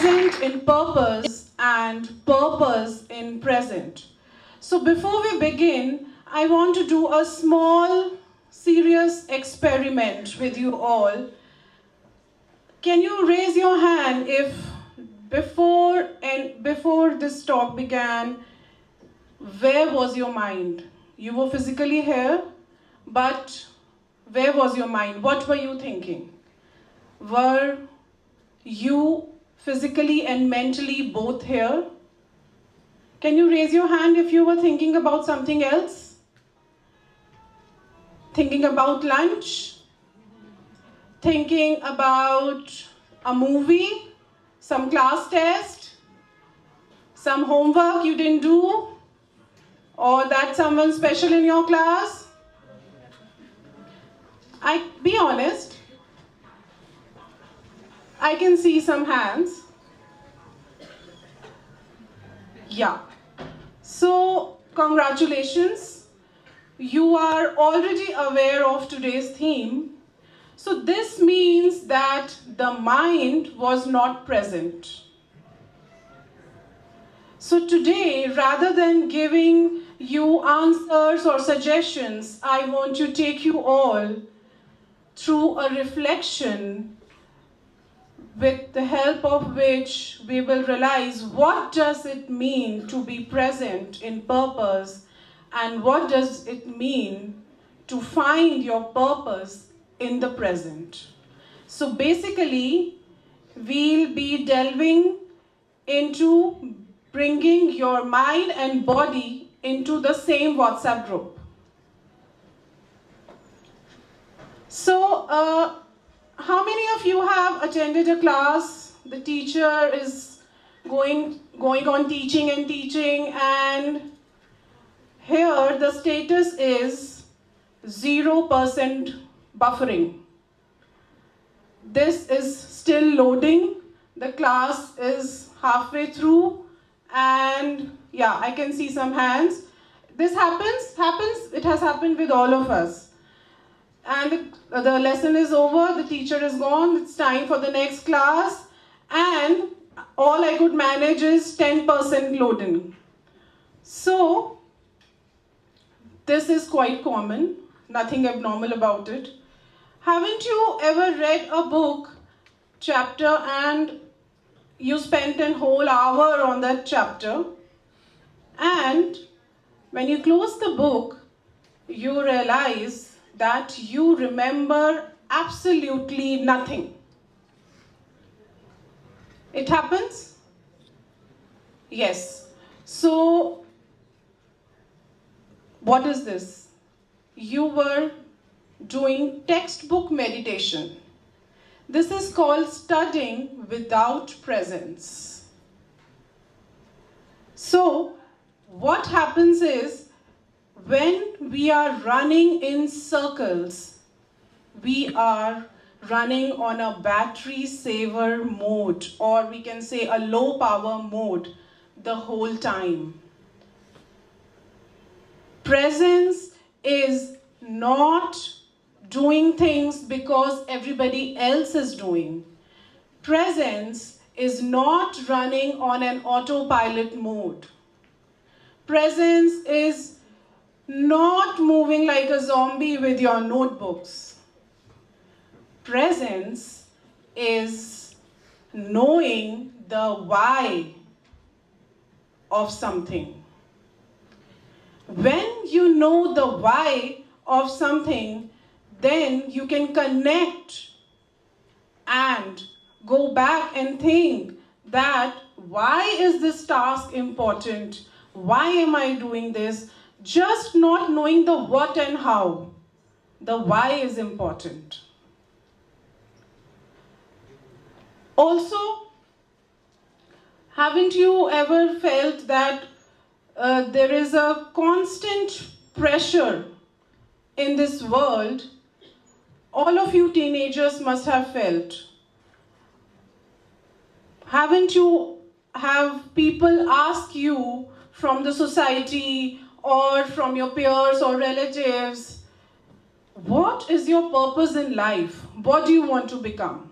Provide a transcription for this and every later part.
present in purpose and purpose in present. So before we begin, I want to do a small, serious experiment with you all. Can you raise your hand if before this talk began, where was your mind? You were physically here, but where was your mind? What were you thinking? Were you physically and mentally both here? Can you raise your hand if you were thinking about something else? Thinking about lunch? Thinking about a movie? Some class test? Some homework you didn't do? Or that someone special in your class? Be honest. I can see some hands. Yeah. So, congratulations. You are already aware of today's theme. So this means that the mind was not present. So today, rather than giving you answers or suggestions, I want to take you all through a reflection with the help of which we will realize what does it mean to be present in purpose and what does it mean to find your purpose in the present. So basically, we'll be delving into bringing your mind and body into the same WhatsApp group. So, how many of you have attended a class? The teacher is going on teaching and here the status is 0% buffering. This is still loading. The class is halfway through and yeah, I can see some hands. This happens, it has happened with all of us. And the lesson is over, the teacher is gone, it's time for the next class and all I could manage is 10% loading. So, this is quite common, nothing abnormal about it. Haven't you ever read a book, chapter, and you spent a whole hour on that chapter and when you close the book, you realize that you remember absolutely nothing. It happens? Yes. So, what is this? You were doing textbook meditation. This is called studying without presence. So, what happens is, when we are running in circles, we are running on a battery saver mode, or we can say a low power mode the whole time. Presence is not doing things because everybody else is doing. Presence is not running on an autopilot mode. Presence is not moving like a zombie with your notebooks. Presence is knowing the why of something. When you know the why of something, then you can connect and go back and think that why is this task important? Why am I doing this? Just not knowing the what and how. The why is important. Also, haven't you ever felt that there is a constant pressure in this world? All of you teenagers must have felt. Haven't you have people ask you from the society or from your peers or relatives, what is your purpose in life? What do you want to become?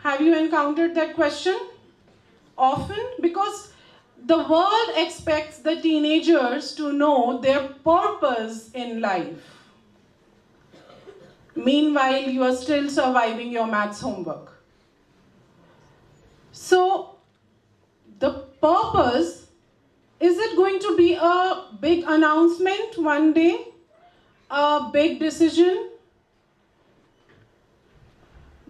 Have you encountered that question? Often, because the world expects the teenagers to know their purpose in life. Meanwhile, you are still surviving your maths homework. So, the purpose, is it going to be a big announcement one day? A big decision?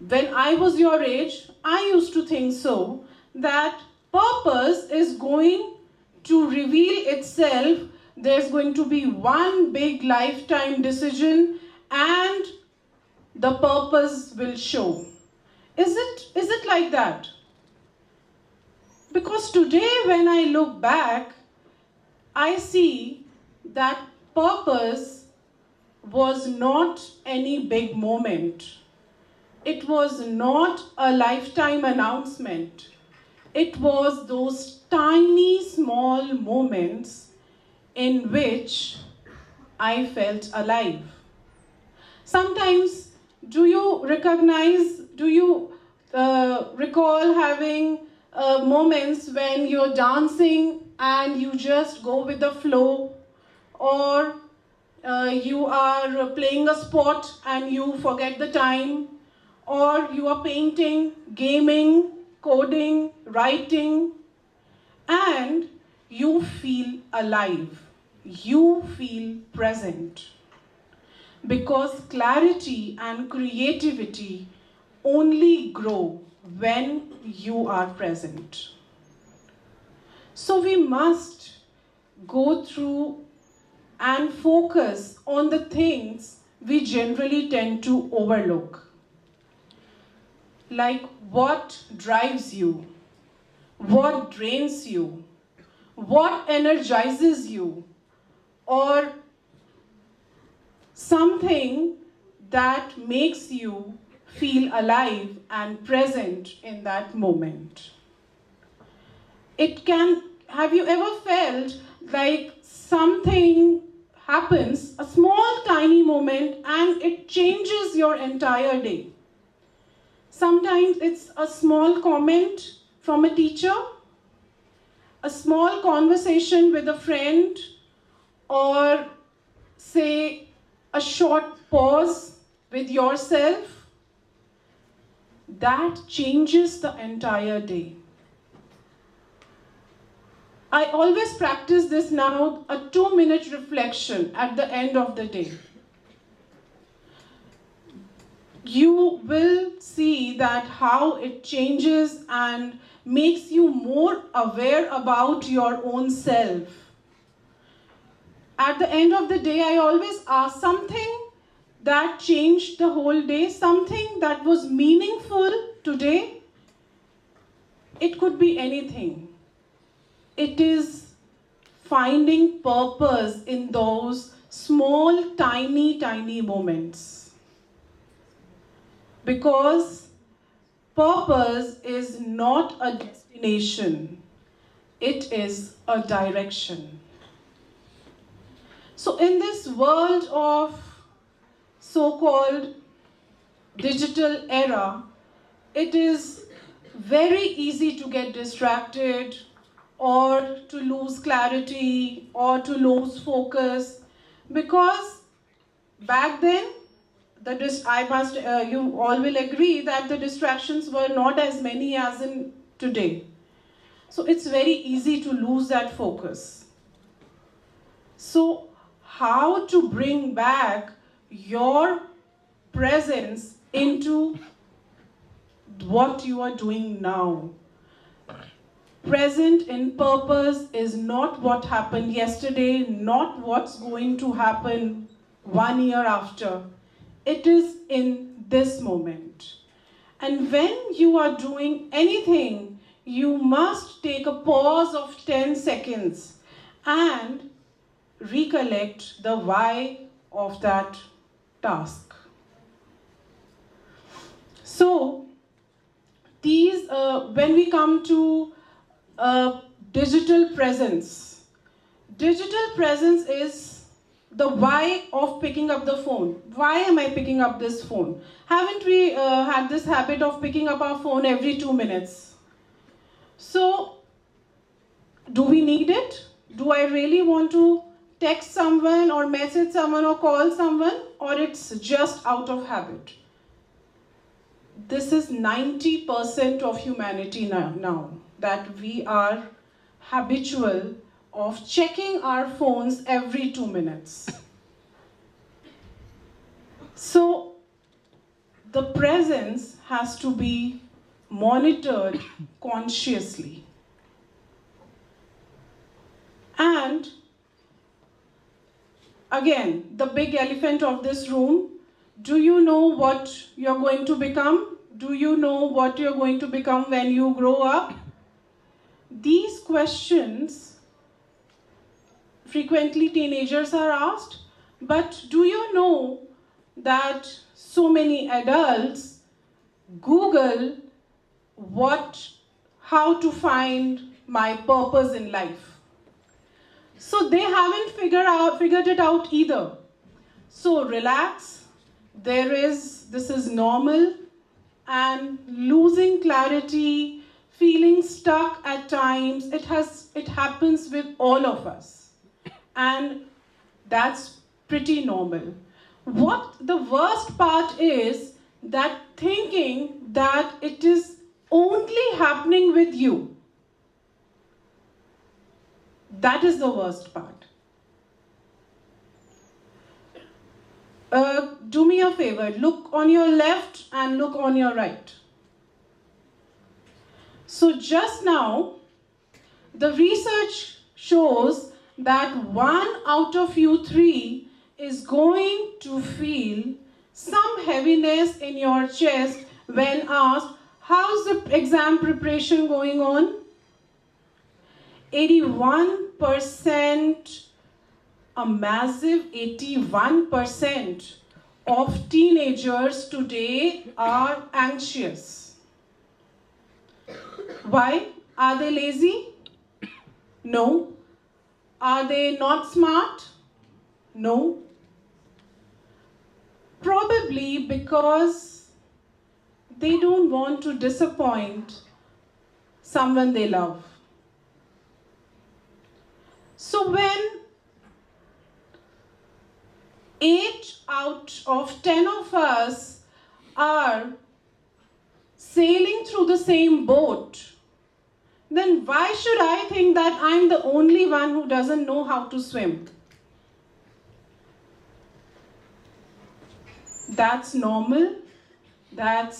When I was your age, I used to think so, that purpose is going to reveal itself. There's going to be one big lifetime decision and the purpose will show. Is it like that? Because today when I look back, I see that purpose was not any big moment. It was not a lifetime announcement. It was those tiny, small moments in which I felt alive. Sometimes, do you recall having moments when you're dancing and you just go with the flow, or you are playing a sport and you forget the time, or you are painting, gaming, coding, writing, and you feel alive, you feel present. Because clarity and creativity only grow when you are present. So we must go through and focus on the things we generally tend to overlook. Like what drives you, what drains you, what energizes you, or something that makes you feel alive and present in that moment. Have you ever felt like something happens, a small tiny moment, and it changes your entire day? Sometimes it's a small comment from a teacher, a small conversation with a friend, or say a short pause with yourself. That changes the entire day. I always practice this now, a 2-minute reflection at the end of the day. You will see that how it changes and makes you more aware about your own self. At the end of the day, I always ask something that changed the whole day, something that was meaningful today. It could be anything. It is finding purpose in those small, tiny moments. Because purpose is not a destination, it is a direction. So in this world of so-called digital era, it is very easy to get distracted or to lose clarity or to lose focus, because back then, you all will agree that the distractions were not as many as in today. So it's very easy to lose that focus. So how to bring back your presence into what you are doing now? Present in purpose is not what happened yesterday, not what's going to happen 1 year after. It is in this moment. And when you are doing anything, you must take a pause of 10 seconds and recollect the why of that task. So, when we come to digital presence is the why of picking up the phone. Why am I picking up this phone? Haven't we had this habit of picking up our phone every 2 minutes? So, do we need it? Do I really want to text someone or message someone or call someone, or it's just out of habit? This is 90% of humanity now, that we are habitual of checking our phones every 2 minutes. So the presence has to be monitored consciously. And again, the big elephant of this room, do you know what you're going to become? Do you know what you're going to become when you grow up? These questions frequently teenagers are asked, but do you know that so many adults Google how to find my purpose in life? So they haven't figured it out either. So relax, this is normal, and losing clarity, feeling stuck at times, it happens with all of us. And that's pretty normal. What the worst part is that thinking that it is only happening with you. That is the worst part. Do me a favor, look on your left and look on your right. So just now, the research shows that 1 out of you 3 is going to feel some heaviness in your chest when asked, how's the exam preparation going on? 81%, a massive 81% of teenagers today are anxious. Why? Are they lazy? No. Are they not smart? No. Probably because they don't want to disappoint someone they love. So when 8 out of 10 of us are sailing through the same boat, then why should I think that I'm the only one who doesn't know how to swim? That's normal. That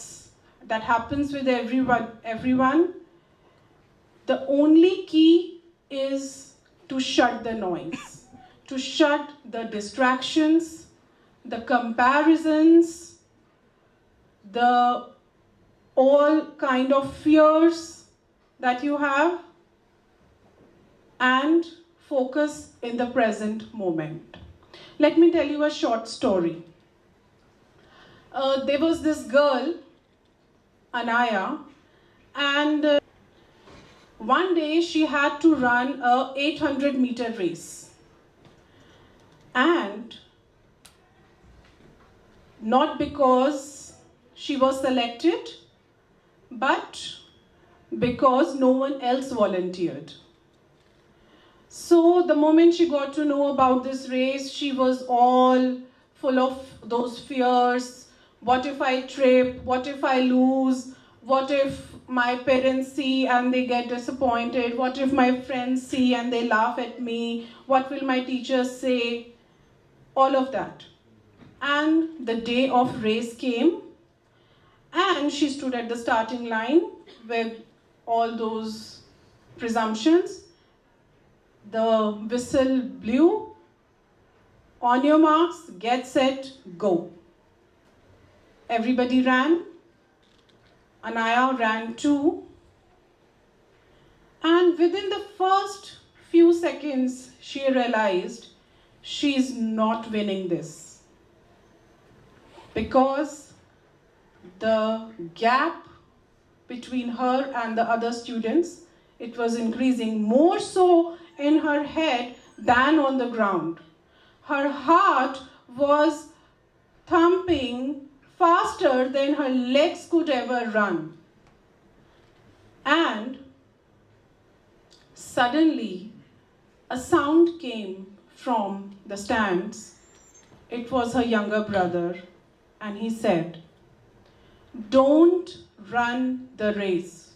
happens with everyone. The only key is to shut the noise, to shut the distractions, the comparisons, the all kind of fears that you have, and focus in the present moment. Let me tell you a short story. There was this girl, Anaya, and one day she had to run a 800-meter race. And not because she was selected, but because no one else volunteered. So the moment she got to know about this race, she was all full of those fears. What if I trip? What if I lose? What if my parents see and they get disappointed? What if my friends see and they laugh at me? What will my teachers say? All of that. And the day of race came, and she stood at the starting line with all those presumptions. The whistle blew. On your marks, get set, go. Everybody ran. Anaya ran too. And within the first few seconds, she realized she's not winning this. Because the gap between her and the other students, it was increasing more so in her head than on the ground. her heart was thumping faster than her legs could ever run. And suddenly, a sound came from the stands. It was her younger brother, and he said, "Don't run the race.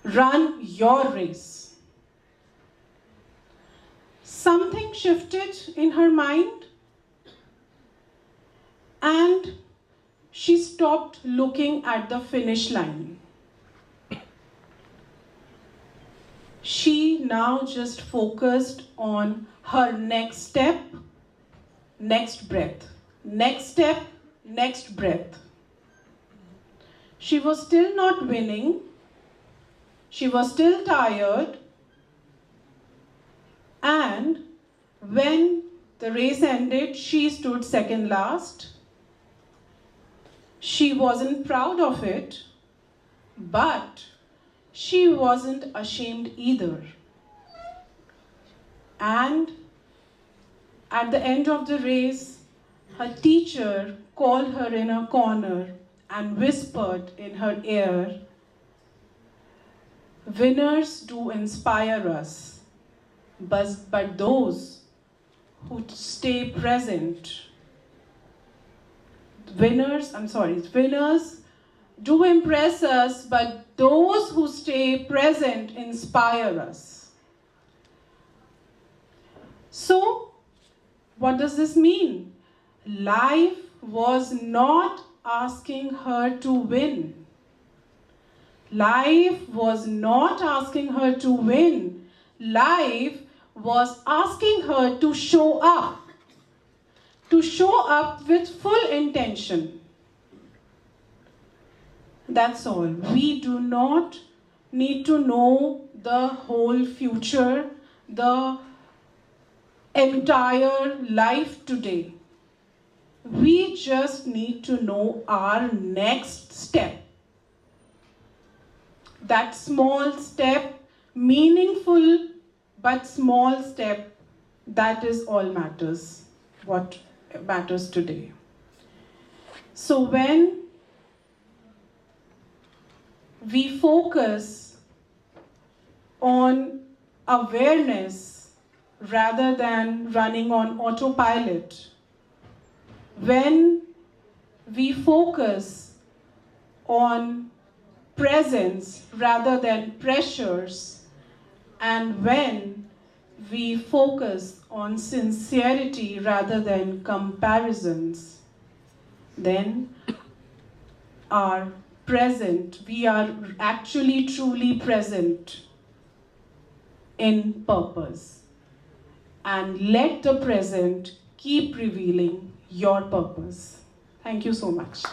Run your race." Something shifted in her mind, and she stopped looking at the finish line. She now just focused on her next step, next breath, next step, next breath. She was still not winning. She was still tired. And when the race ended, she stood second last. She wasn't proud of it, but she wasn't ashamed either. And at the end of the race, her teacher called her in a corner and whispered in her ear, "Winners do inspire us, but those who stay present, winners do impress us, but those who stay present inspire us." So, what does this mean? Life was not asking her to win. Life was not asking her to win. Life was asking her to show up with full intention. That's all. We do not need to know the whole future, the entire life today. We just need to know our next step. That small step, meaningful but small step, that is all matters, what matters today. So when we focus on awareness rather than running on autopilot, when we focus on presence rather than pressures, and when we focus on sincerity rather than comparisons, then we are actually truly present in purpose. And let the present keep revealing your purpose. Thank you so much.